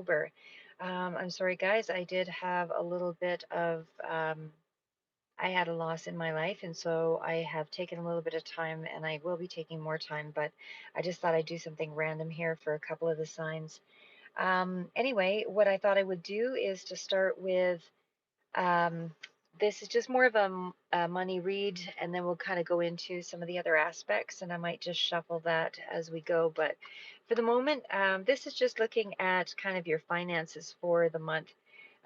October. I'm sorry, guys. I did have a little bit of, I had a loss in my life, and so I have taken a little bit of time, and I will be taking more time, but I just thought I'd do something random here for a couple of the signs. Anyway, what I thought I would do is to start with um, this is just more of a money read, and then we'll kind of go into some of the other aspects, and I might just shuffle that as we go. But for the moment, this is just looking at kind of your finances for the month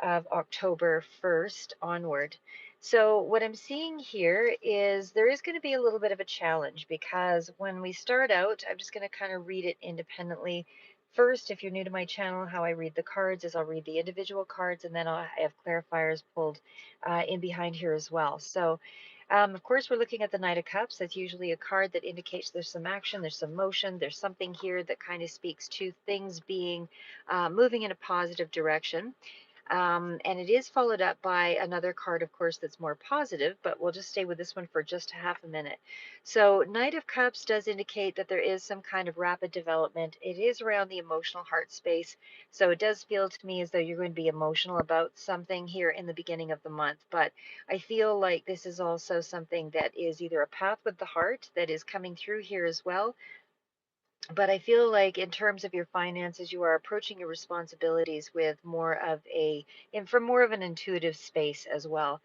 of October 1st onward. So what I'm seeing here is there is going to be a little bit of a challenge because when we start out, I'm just going to kind of read it independently. First, if you're new to my channel, how I read the cards is I'll read the individual cards and then I have clarifiers pulled in behind here as well. So, of course, we're looking at the Knight of Cups. That's usually a card that indicates there's some action, there's some motion, there's something here that kind of speaks to things being moving in a positive direction. And it is followed up by another card, of course, that's more positive, but we'll just stay with this one for just half a minute. So, Knight of Cups does indicate that there is some kind of rapid development. It is around the emotional heart space. So, it does feel to me as though you're going to be emotional about something here in the beginning of the month. But I feel like this is also something that is either a path with the heart that is coming through here as well, but I feel like in terms of your finances, you are approaching your responsibilities with more of and from more of an intuitive space as well.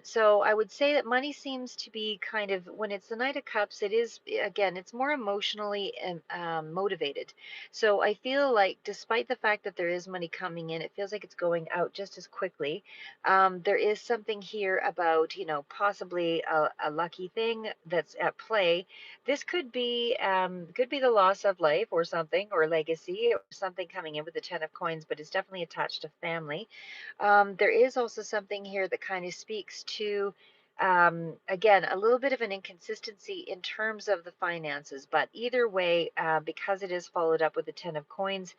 So I would say that money seems to be kind of, when it's the Knight of Cups, it is, again, it's more emotionally motivated. So I feel like despite the fact that there is money coming in, it feels like it's going out just as quickly. There is something here about, possibly a lucky thing that's at play. This could be the loss of life or something, or legacy, or something coming in with the Ten of Coins, but it's definitely attached to family. There is also something here that kind of speaks to, again, a little bit of an inconsistency in terms of the finances, but either way, because it is followed up with the Ten of Coins,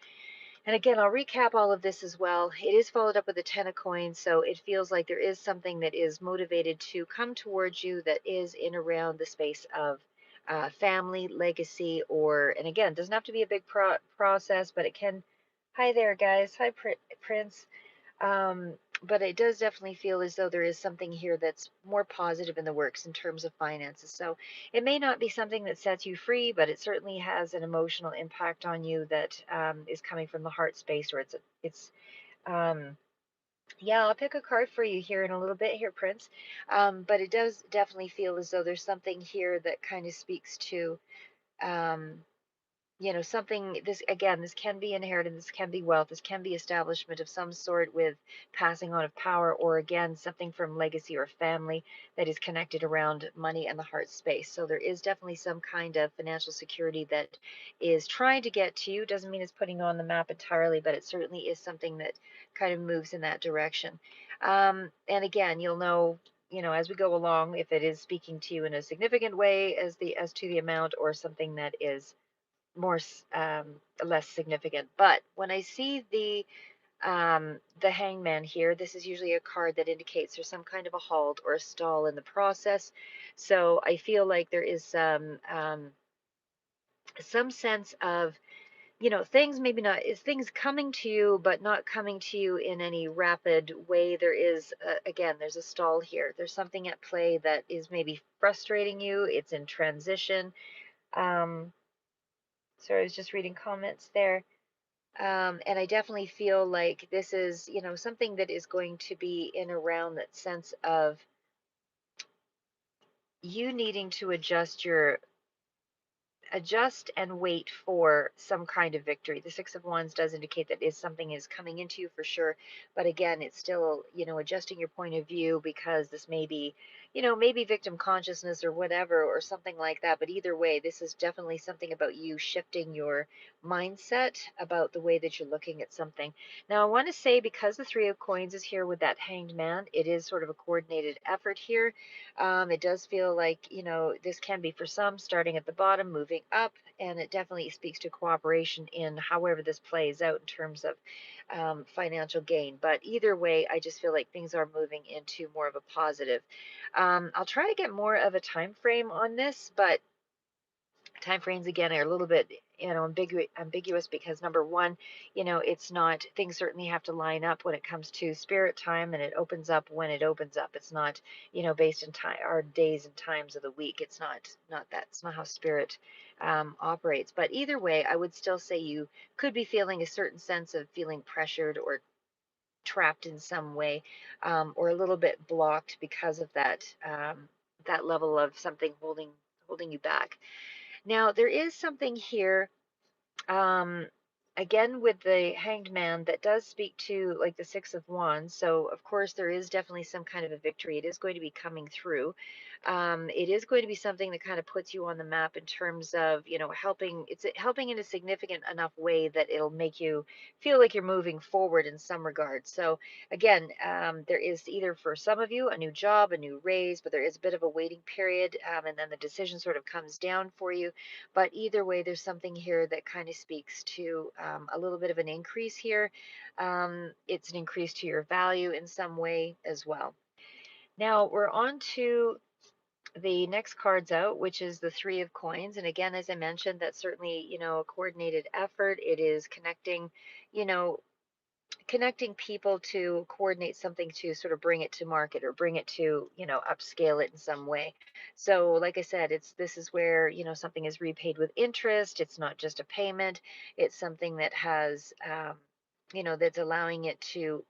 and again, I'll recap all of this as well. It is followed up with a Ten of Coins, so it feels like there is something that is motivated to come towards you that is in around the space of family, legacy, or, and again, it doesn't have to be a big process, but it can. Hi there, guys. Hi, Prince. But it does definitely feel as though there is something here that's more positive in the works in terms of finances. So it may not be something that sets you free, but it certainly has an emotional impact on you that is coming from the heart space, or um, yeah, I'll pick a card for you here in a little bit here, Prince. But it does definitely feel as though there's something here that kind of speaks to, um, something, this again, this can be inherited, this can be wealth, this can be establishment of some sort with passing on of power, or again, something from legacy or family that is connected around money and the heart space. So there is definitely some kind of financial security that is trying to get to you. Doesn't mean it's putting you on the map entirely, but it certainly is something that kind of moves in that direction. And again, you'll know, as we go along, if it is speaking to you in a significant way as to the amount, or something that is more less significant. But when I see the hangman here, this is usually a card that indicates there's some kind of a halt or a stall in the process. So I feel like there is some sense of, things maybe not, is things coming to you, but not coming to you in any rapid way. There is, again, there's a stall here. There's something at play that is maybe frustrating you. It's in transition. Um, so I was just reading comments there. And I definitely feel like this is, something that is going to be in around that sense of you needing to adjust and wait for some kind of victory. The Six of Wands does indicate that is something is coming into you for sure, but again, it's still, adjusting your point of view, because this may be, maybe victim consciousness or whatever, or something like that. But either way, this is definitely something about you shifting your mindset about the way that you're looking at something. Now, I want to say, because the Three of Coins is here with that Hanged Man, it is sort of a coordinated effort here. It does feel like, this can be for some starting at the bottom, moving up, and it definitely speaks to cooperation in however this plays out in terms of financial gain. But either way, I just feel like things are moving into more of a positive. I'll try to get more of a time frame on this, but time frames again are a little bit ambiguous because number one, it's not, things certainly have to line up when it comes to spirit time, and it opens up when it opens up. It's not, based in time or days and times of the week. It's not that. It's not how spirit operates. But either way, I would still say you could be feeling a certain sense of feeling pressured or trapped in some way, or a little bit blocked because of that level of something holding you back. Now, there is something here, um, again with the Hanged Man, that does speak to like the Six of Wands. So, of course, there is definitely some kind of a victory. It is going to be coming through. It is going to be something that kind of puts you on the map in terms of, helping. It's helping in a significant enough way that it'll make you feel like you're moving forward in some regard. So, again, there is either for some of you a new job, a new raise, but there is a bit of a waiting period, and then the decision sort of comes down for you. But either way, there's something here that kind of speaks to a little bit of an increase here. It's an increase to your value in some way as well. Now we're on to the next cards out, which is the Three of Coins. And again, as I mentioned, that's certainly, a coordinated effort. It is you know, connecting people to coordinate something to sort of bring it to market or bring it to, upscale it in some way. So like I said, this is where, something is repaid with interest. It's not just a payment. It's something that has, that's allowing it to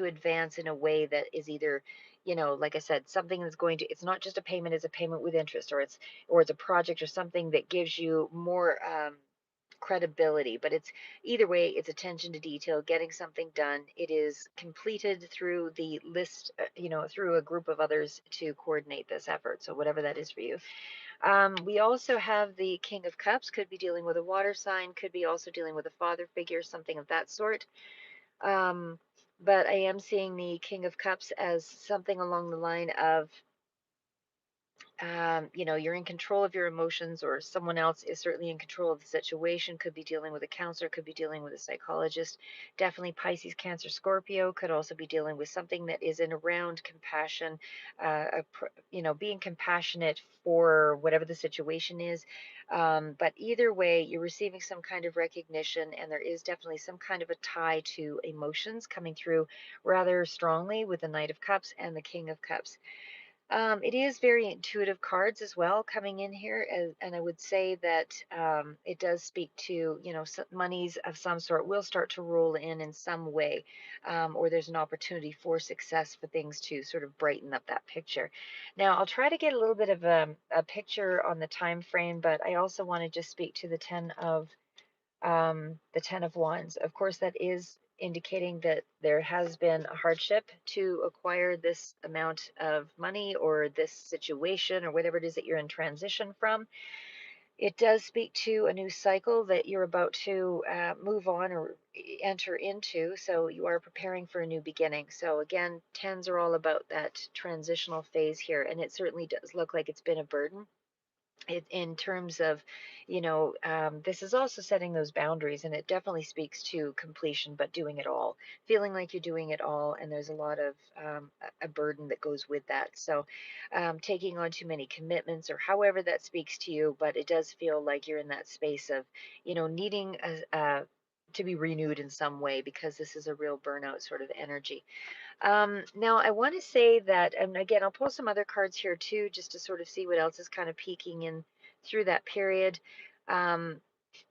advance in a way that is either, like I said, something that's going to, it's not just a payment, it's a payment with interest, or it's a project or something that gives you more credibility. But it's either way, it's attention to detail, getting something done. It is completed through the list, through a group of others to coordinate this effort. So whatever that is for you. We also have the King of Cups, could be dealing with a water sign, could be also dealing with a father figure, something of that sort. Um, but I am seeing the King of Cups as something along the line of, you're in control of your emotions, or someone else is certainly in control of the situation. Could be dealing with a counselor, could be dealing with a psychologist. Definitely Pisces, Cancer, Scorpio could also be dealing with something that is in around compassion, being compassionate for whatever the situation is. But either way, you're receiving some kind of recognition, and there is definitely some kind of a tie to emotions coming through rather strongly with the Knight of Cups and the King of Cups. It is very intuitive cards as well coming in here, and I would say that it does speak to, monies of some sort will start to roll in some way, or there's an opportunity for success for things to sort of brighten up that picture. Now, I'll try to get a little bit of a picture on the time frame, but I also want to just speak to the Ten of Wands. Of course, that is indicating that there has been a hardship to acquire this amount of money or this situation or whatever it is that you're in transition from. It does speak to a new cycle that you're about to move on or enter into. So you are preparing for a new beginning. So again, tens are all about that transitional phase here. And it certainly does look like it's been a burden in terms of, this is also setting those boundaries, and it definitely speaks to completion, but doing it all, feeling like you're doing it all, and there's a lot of a burden that goes with that. So, taking on too many commitments, or however that speaks to you, but it does feel like you're in that space of, needing to be renewed in some way, because this is a real burnout sort of energy. Now, I want to say that, and again, I'll pull some other cards here too, just to sort of see what else is kind of peeking in through that period. Um,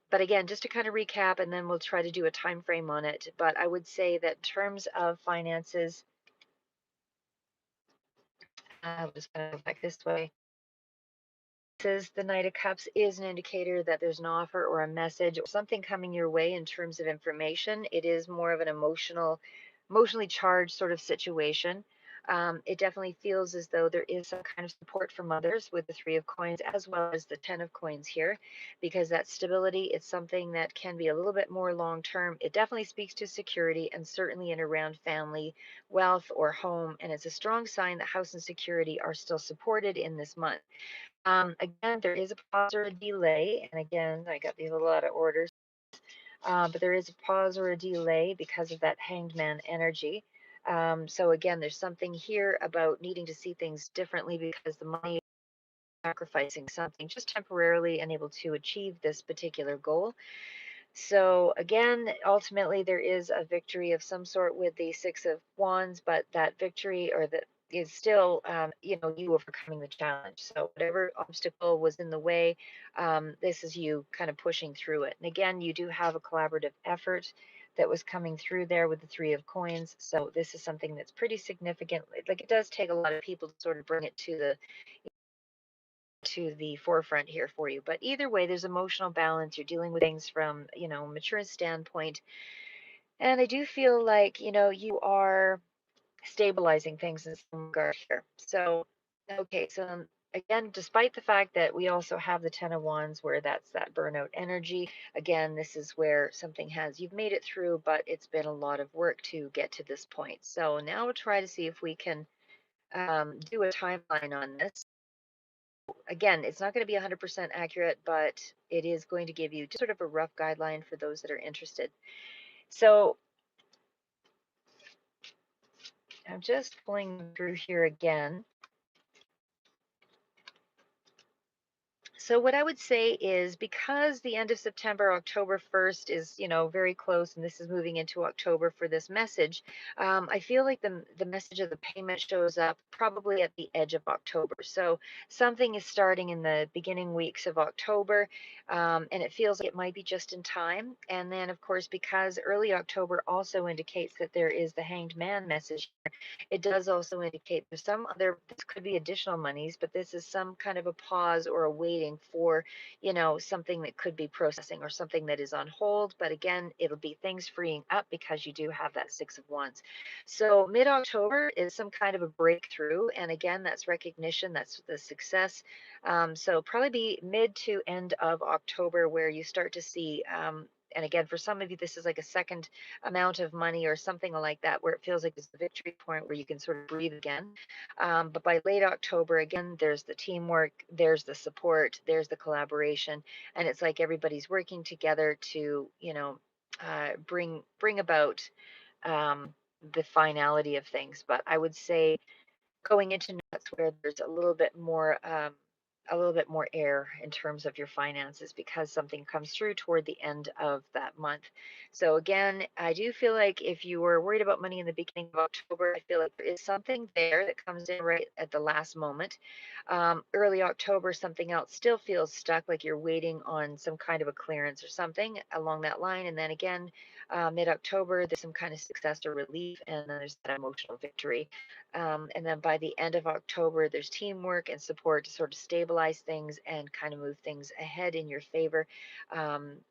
but again, just to kind of recap, and then we'll try to do a time frame on it. But I would say that in terms of finances, I'll just kind of go back this way. Says the Knight of Cups is an indicator that there's an offer or a message or something coming your way in terms of information. It is more of an emotionally charged sort of situation. It definitely feels as though there is some kind of support from others with the Three of Coins as well as the Ten of Coins here, because that stability is something that can be a little bit more long term. It definitely speaks to security and certainly in around family, wealth, or home. And it's a strong sign that house and security are still supported in this month. Again, there is a pause or a delay, and again, I got these a lot of orders, but there is a pause or a delay because of that Hanged Man energy. So again, there's something here about needing to see things differently because the money sacrificing something just temporarily and able to achieve this particular goal. So again, ultimately there is a victory of some sort with the Six of Wands, but that victory or that is still, you overcoming the challenge. So whatever obstacle was in the way, this is you kind of pushing through it. And again, you do have a collaborative effort that was coming through there with the Three of Coins. So this is something that's pretty significant. Like it does take a lot of people to sort of bring it to the forefront here for you. But either way, there's emotional balance. You're dealing with things from, a mature standpoint. And I do feel like, you are stabilizing things in some regard here. So, okay, so again, despite the fact that we also have the Ten of Wands where that's that burnout energy, again, this is where you've made it through, but it's been a lot of work to get to this point. So now we'll try to see if we can do a timeline on this. Again, it's not going to be 100% accurate, but it is going to give you just sort of a rough guideline for those that are interested. So I'm just pulling through here again. So what I would say is because the end of September, October 1st is, very close, and this is moving into October for this message, I feel like the message of the payment shows up probably at the edge of October. So something is starting in the beginning weeks of October, and it feels like it might be just in time. And then, of course, because early October also indicates that there is the Hanged Man message, it does also indicate there's some other, this could be additional monies, but this is some kind of a pause or a waiting for, something that could be processing or something that is on hold. But again, it'll be things freeing up because you do have that Six of Wands. So mid-October is some kind of a breakthrough. And again, that's recognition, that's the success. So probably be mid to end of October where you start to see, and again, for some of you, this is like a second amount of money or something like that, where it feels like it's the victory point where you can sort of breathe again. But by late October, again, there's the teamwork, there's the support, there's the collaboration, and it's like everybody's working together to, bring about the finality of things. But I would say going into nuts where there's a little bit more air in terms of your finances because something comes through toward the end of that month. So again, I do feel like if you were worried about money in the beginning of October, I feel like there is something there that comes in right at the last moment. Early October, something else still feels stuck, like you're waiting on some kind of a clearance or something along that line. And then again, mid-October, there's some kind of success or relief, and then there's that emotional victory. And then by the end of October, there's teamwork and support to sort of stabilize things and kind of move things ahead in your favor,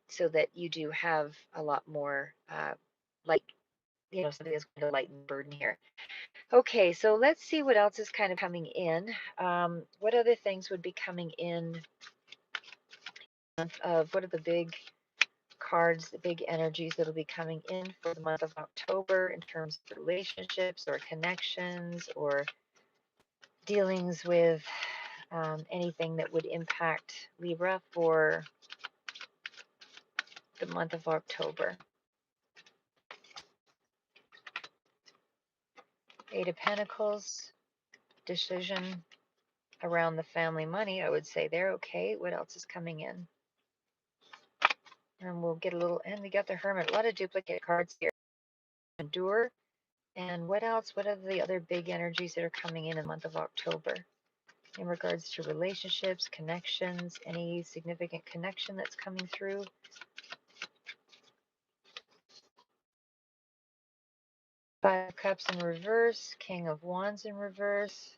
so that you do have a lot more light, something that's going to lighten the burden here. Okay, so let's see what else is kind of coming in. What other things would be coming in? What are the big cards, the big energies that'll be coming in for the month of October in terms of relationships or connections or dealings with anything that would impact Libra for the month of October? Eight of Pentacles, decision around the family money, I would say there. Okay, what else is coming in? And we'll get a little, and we got the Hermit, a lot of duplicate cards here. Endure. And what else? What are the other big energies that are coming in the month of October in regards to relationships, connections, any significant connection that's coming through? Five of Cups in reverse, King of Wands in reverse.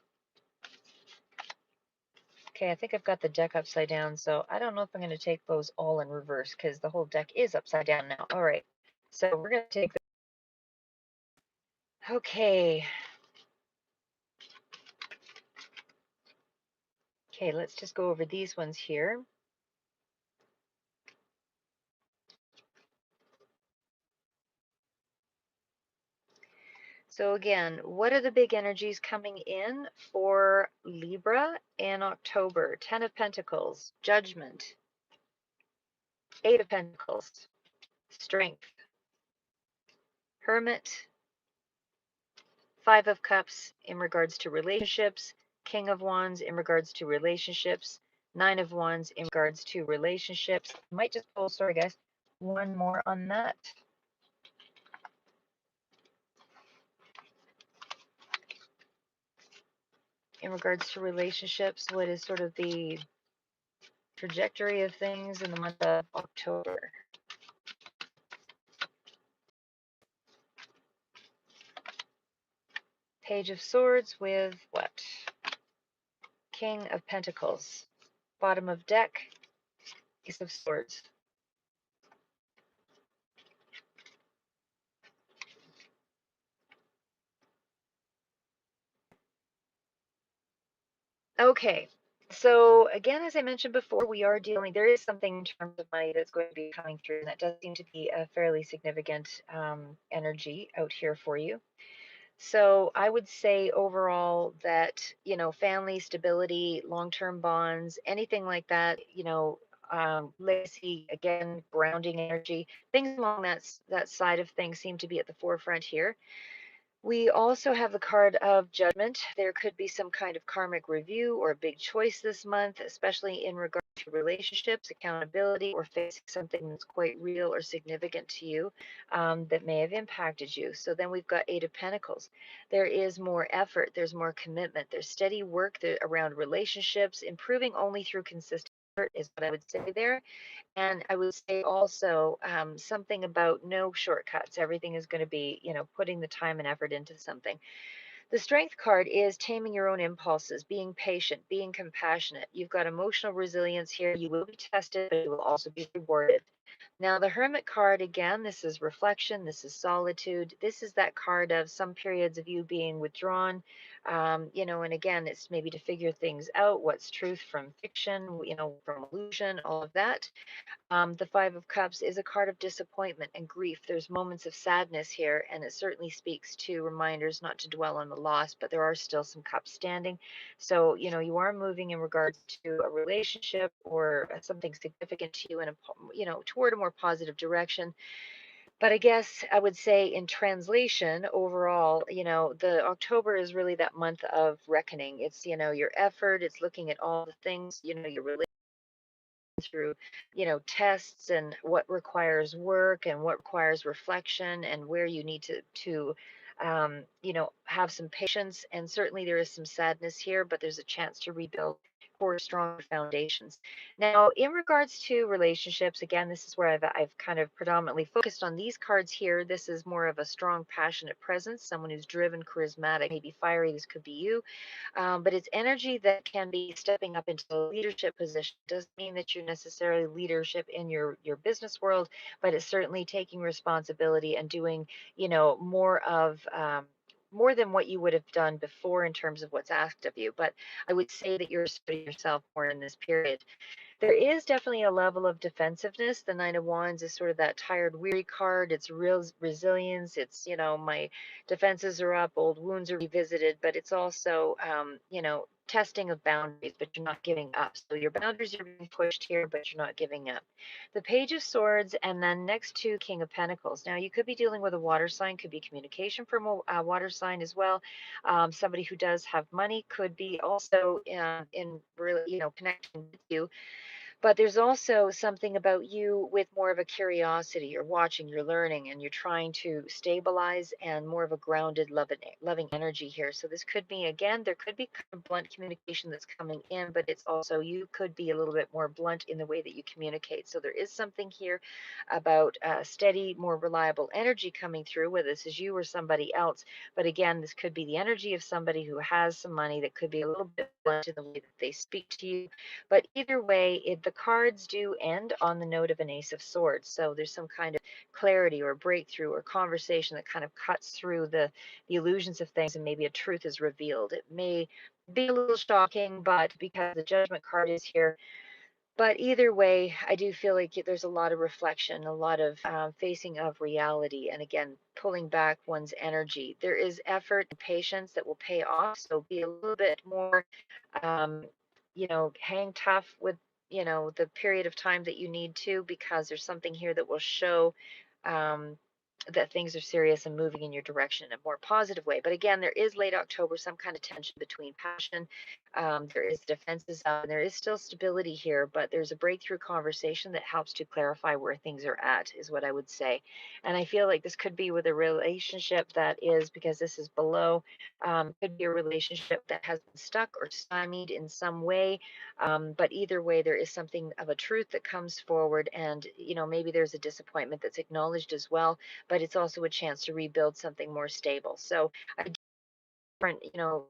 Okay, I think I've got the deck upside down, so I don't know if I'm going to take those all in reverse because the whole deck is upside down now. All right, so we're going to take the... Okay. Okay, let's just go over these ones here. So again, what are the big energies coming in for Libra in October? Ten of Pentacles, Judgment, Eight of Pentacles, Strength, Hermit, Five of Cups in regards to relationships, King of Wands in regards to relationships, Nine of Wands in regards to relationships. Might just pull, sorry guys, one more on that. In regards to relationships, what is sort of the trajectory of things in the month of October? Page of Swords with what? King of Pentacles. Bottom of deck, Ace of Swords. Okay, so again, as I mentioned before, we are dealing, there is something in terms of money that's going to be coming through, and that does seem to be a fairly significant energy out here for you. So I would say overall that, family stability, long-term bonds, anything like that, legacy, again, grounding energy, things along that side of things seem to be at the forefront here. We also have the card of judgment. There could be some kind of karmic review or a big choice this month, especially in regard to relationships, accountability, or facing something that's quite real or significant to you that may have impacted you. So then we've got Eight of Pentacles. There is more effort, there's more commitment, there's steady work there around relationships, improving only through consistent effort is what I would say there. And I would say also something about no shortcuts. Everything is going to be, putting the time and effort into something. The strength card is taming your own impulses, being patient, being compassionate. You've got emotional resilience here. You will be tested, but you will also be rewarded. Now, the Hermit card, again, this is reflection, this is solitude. This is that card of some periods of you being withdrawn, and again, it's maybe to figure things out, what's truth from fiction, from illusion, all of that. The Five of Cups is a card of disappointment and grief. There's moments of sadness here, and it certainly speaks to reminders not to dwell on the loss, but there are still some cups standing. So, you are moving in regards to a relationship or something significant to you in toward a more positive direction. But I guess I would say in translation overall, the October is really that month of reckoning. It's, your effort, it's looking at all the things, your through tests and what requires work and what requires reflection and where you need to have some patience, and certainly there is some sadness here, but there's a chance to rebuild core stronger foundations. Now in regards to relationships, again, this is where I've kind of predominantly focused on these cards here. This is more of a strong passionate presence, someone who's driven, charismatic, maybe fiery. This could be you, but it's energy that can be stepping up into a leadership position. Doesn't mean that you're necessarily leadership in your business world, but it's certainly taking responsibility and doing, more than what you would have done before in terms of what's asked of you. But I would say that you're asserting yourself more in this period. There is definitely a level of defensiveness. The Nine of Wands is sort of that tired, weary card. It's real resilience. It's, my defenses are up, old wounds are revisited, but it's also, testing of boundaries, but you're not giving up. So your boundaries are being pushed here, but you're not giving up. The Page of Swords, and then next to King of Pentacles. Now, you could be dealing with a water sign, could be communication from a water sign as well. Somebody who does have money could be also in really, connecting with you, but there's also something about you with more of a curiosity. You're watching, you're learning, and you're trying to stabilize and more of a grounded, loving energy here. So this could be, again, there could be kind of blunt communication that's coming in, but it's also, you could be a little bit more blunt in the way that you communicate. So there is something here about steady, more reliable energy coming through, whether this is you or somebody else. But again, this could be the energy of somebody who has some money that could be a little bit blunt in the way that they speak to you. But either way, the cards do end on the note of an Ace of Swords. So there's some kind of clarity or breakthrough or conversation that kind of cuts through the illusions of things, and maybe a truth is revealed. It may be a little shocking, but because the Judgment card is here, but either way, I do feel like there's a lot of reflection, a lot of facing of reality, and again, pulling back one's energy. There is effort and patience that will pay off. So be a little bit more, um, hang tough with, the period of time that you need to, because there's something here that will show. Um, that things are serious and moving in your direction in a more positive way. But again, there is late October, some kind of tension between passion. There is defenses up, and there is still stability here, but there's a breakthrough conversation that helps to clarify where things are at, is what I would say. And I feel like this could be with a relationship that is, because this is below, could be a relationship that has been stuck or stymied in some way. But either way, there is something of a truth that comes forward, and maybe there's a disappointment that's acknowledged as well, but it's also a chance to rebuild something more stable. So I different,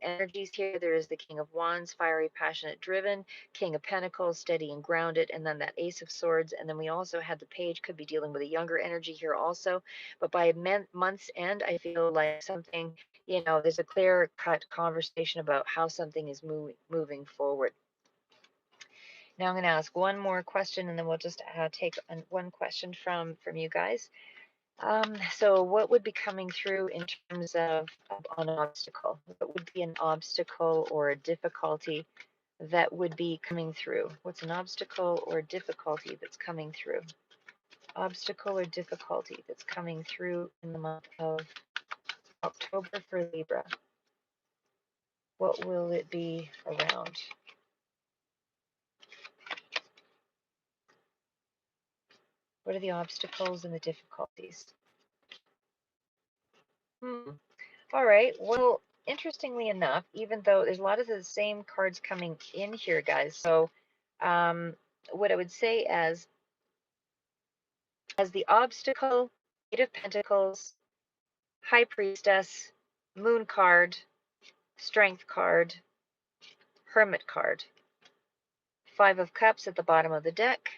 energies here. There is the King of Wands, fiery, passionate, driven, King of Pentacles, steady and grounded, and then that Ace of Swords. And then we also had the Page, could be dealing with a younger energy here also. But by month's end, I feel like something, there's a clear cut conversation about how something is moving forward. Now I'm going to ask one more question, and then we'll just take one question from you guys. So what would be coming through in terms of an obstacle? What would be an obstacle or a difficulty that would be coming through? What's an obstacle or difficulty that's coming through? Obstacle or difficulty that's coming through in the month of October for Libra. What will it be around? What are the obstacles and the difficulties? All right. Well, interestingly enough, even though there's a lot of the same cards coming in here, guys. So, what I would say as the obstacle, Eight of Pentacles, High Priestess, Moon card, Strength card, Hermit card, Five of Cups at the bottom of the deck.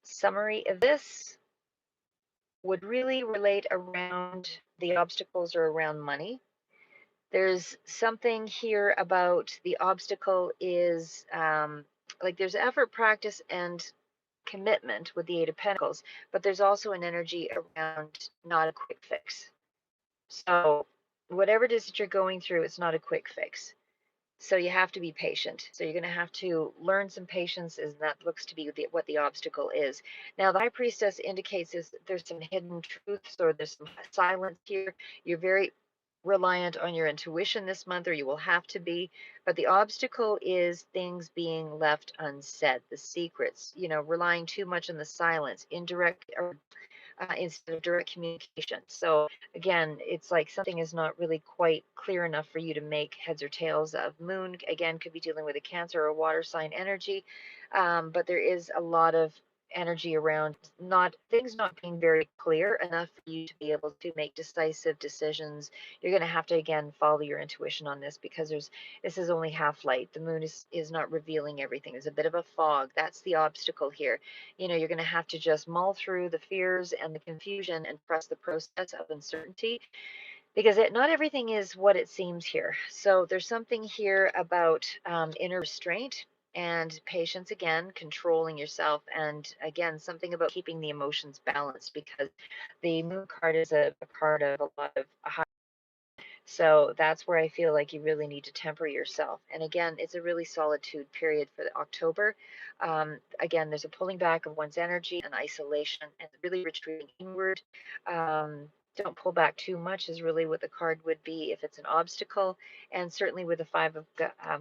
Summary of this would really relate around the obstacles or around money. There's something here about the obstacle is like there's effort, practice, and commitment with the Eight of Pentacles, but there's also an energy around not a quick fix. So whatever it is that you're going through, it's not a quick fix. So you have to be patient. So you're going to have to learn some patience, and that looks to be what the obstacle is. Now, the High Priestess indicates is that there's some hidden truths or there's some silence here. You're very reliant on your intuition this month, or you will have to be. But the obstacle is things being left unsaid, the secrets, relying too much on the silence, indirect or instead of direct communication. So again, it's like something is not really quite clear enough for you to make heads or tails of. Moon, again, could be dealing with a Cancer or water sign energy, but there is a lot of energy around not being very clear enough for you to be able to make decisive decisions. You're going to have to again follow your intuition on this, because this is only half light. The moon is not revealing everything. There's a bit of a fog. That's the obstacle here. You're going to have to just mull through the fears and the confusion and trust the process of uncertainty, because not everything is what it seems here. So there's something here about inner restraint and patience, again, controlling yourself, and again, something about keeping the emotions balanced, because the moon card is a card of a lot of so that's where I feel like you really need to temper yourself. And again, it's a really solitude period for October. Again, there's a pulling back of one's energy and isolation and really retreating inward. Don't pull back too much is really what the card would be if it's an obstacle. And certainly with the Five of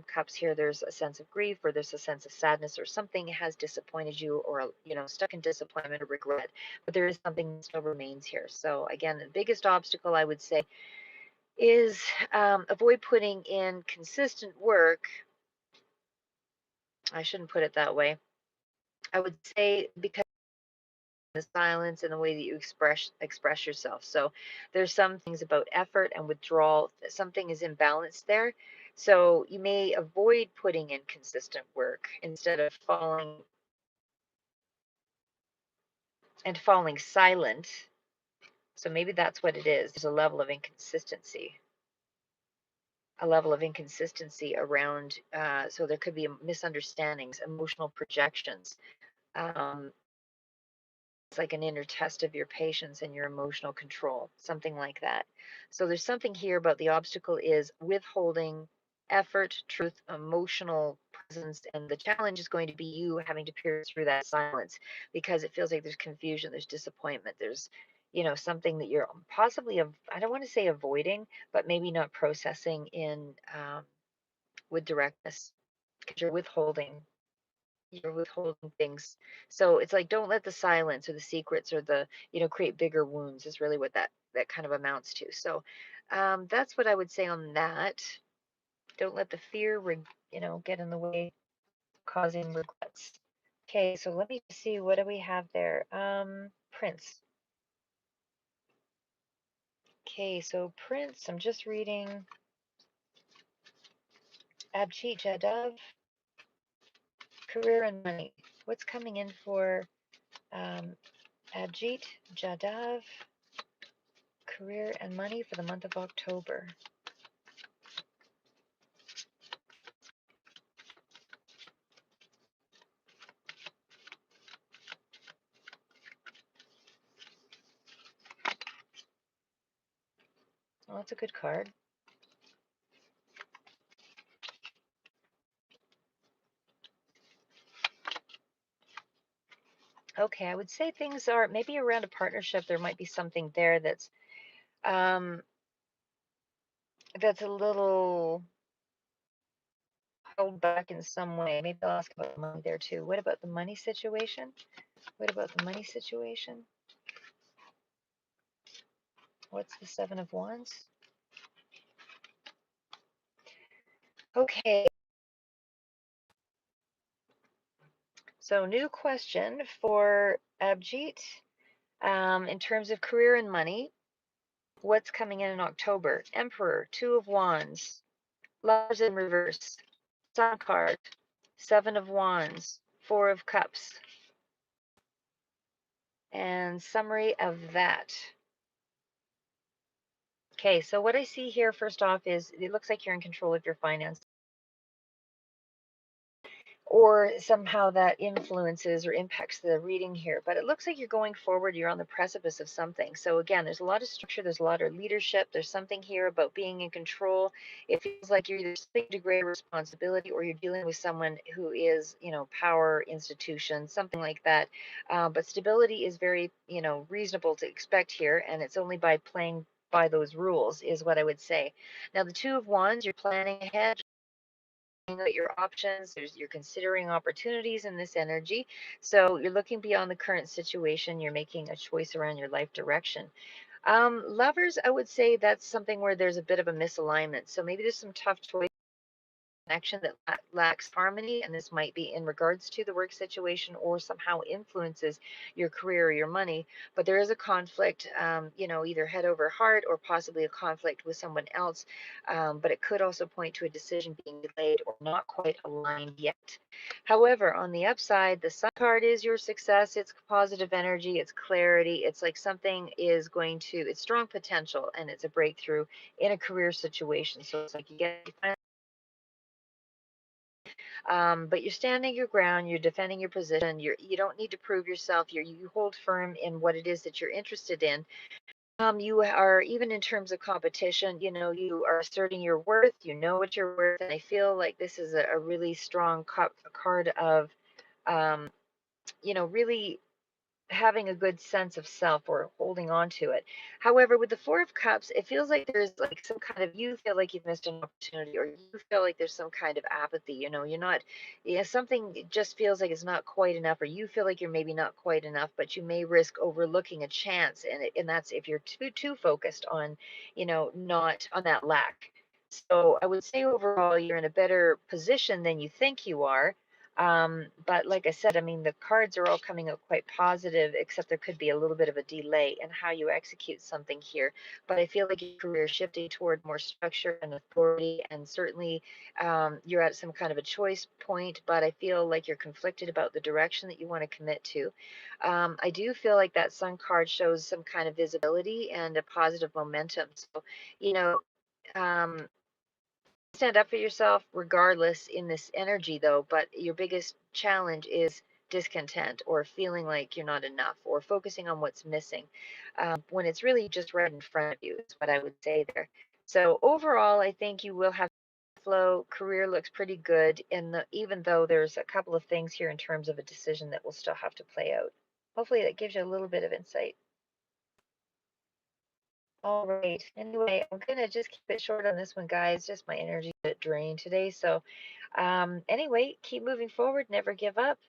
Cups here, there's a sense of grief, or there's a sense of sadness, or something has disappointed you, or stuck in disappointment or regret. But there is something that still remains here. So again, the biggest obstacle I would say is avoid putting in consistent work. I shouldn't put it that way. I would say because the silence and the way that you express yourself. So there's some things about effort and withdrawal. Something is imbalanced there. So you may avoid putting in consistent work instead of falling silent. So maybe that's what it is. There's a level of inconsistency. Around, so there could be misunderstandings, emotional projections. Um, it's like an inner test of your patience and your emotional control, something like that. So there's something here about the obstacle is withholding effort, truth, emotional presence, and the challenge is going to be you having to pierce through that silence, because it feels like there's confusion, there's disappointment, there's something that you're possibly, I don't want to say avoiding, but maybe not processing in with directness because you're withholding things. So it's like, don't let the silence or the secrets or create bigger wounds is really what that kind of amounts to. So that's what I would say on that. Don't let the fear, get in the way, causing regrets. Okay, so let me see, what do we have there? Prince. Okay, so Prince, I'm just reading Abchit Jadav, career and money. What's coming in for um, Abjit Jadav, career and money for the month of October? Well, that's a good card. Okay, I would say things are maybe around a partnership. There might be something there um, that's a little held back in some way. Maybe I'll ask about money there too. What about the money situation? What about the money situation? What's the Seven of Wands? Okay, so new question for Abjit. In terms of career and money, what's coming in October? Emperor, Two of Wands, Lovers in reverse, Sun card, Seven of Wands, Four of Cups, and summary of that. Okay, so what I see here first off is it looks like you're in control of your finances, or somehow that influences or impacts the reading here. But it looks like you're going forward, you're on the precipice of something. So again, there's a lot of structure, there's a lot of leadership, there's something here about being in control. It feels like you're either taking greater responsibility or you're dealing with someone who is, power institution, something like that. But stability is very, reasonable to expect here, and it's only by playing by those rules is what I would say. Now, the Two of Wands, you're planning ahead, at your options. You're considering opportunities in this energy. So you're looking beyond the current situation. You're making a choice around your life direction. Lovers, I would say that's something where there's a bit of a misalignment. So maybe there's some tough choices, connection that lacks harmony, and this might be in regards to the work situation or somehow influences your career or your money. But there is a conflict, either head over heart or possibly a conflict with someone else. But it could also point to a decision being delayed or not quite aligned yet. However, on the upside, the Sun card is your success. It's positive energy, it's clarity. It's like something is it's strong potential, and it's a breakthrough in a career situation. So it's like but you're standing your ground, you're defending your position, you don't need to prove yourself, you hold firm in what it is that you're interested in. You are, even in terms of competition, you are asserting your worth, you know what you're worth, and I feel like this is a really strong card of, um, really having a good sense of self or holding on to it. However, with the Four of Cups, it feels like there's like some kind of, you feel like you've missed an opportunity, or you feel like there's some kind of apathy. You're not, something just feels like it's not quite enough, or you feel like you're maybe not quite enough, but you may risk overlooking a chance. And that's if you're too focused on, not on that lack. So I would say overall, you're in a better position than you think you are. But like I said, I mean, the cards are all coming out quite positive, except there could be a little bit of a delay in how you execute something here. But I feel like your career is shifting toward more structure and authority, and certainly you're at some kind of a choice point, but I feel like you're conflicted about the direction that you want to commit to. I do feel like that Sun card shows some kind of visibility and a positive momentum. So, you know, um, stand up for yourself regardless in this energy though, but your biggest challenge is discontent or feeling like you're not enough or focusing on what's missing, when it's really just right in front of you is what I would say there. So overall, I think you will have flow. Career looks pretty good, even though there's a couple of things here in terms of a decision that will still have to play out. Hopefully that gives you a little bit of insight. All right. Anyway, I'm gonna just keep it short on this one, guys. Just my energy a bit drained today. So, anyway, keep moving forward. Never give up.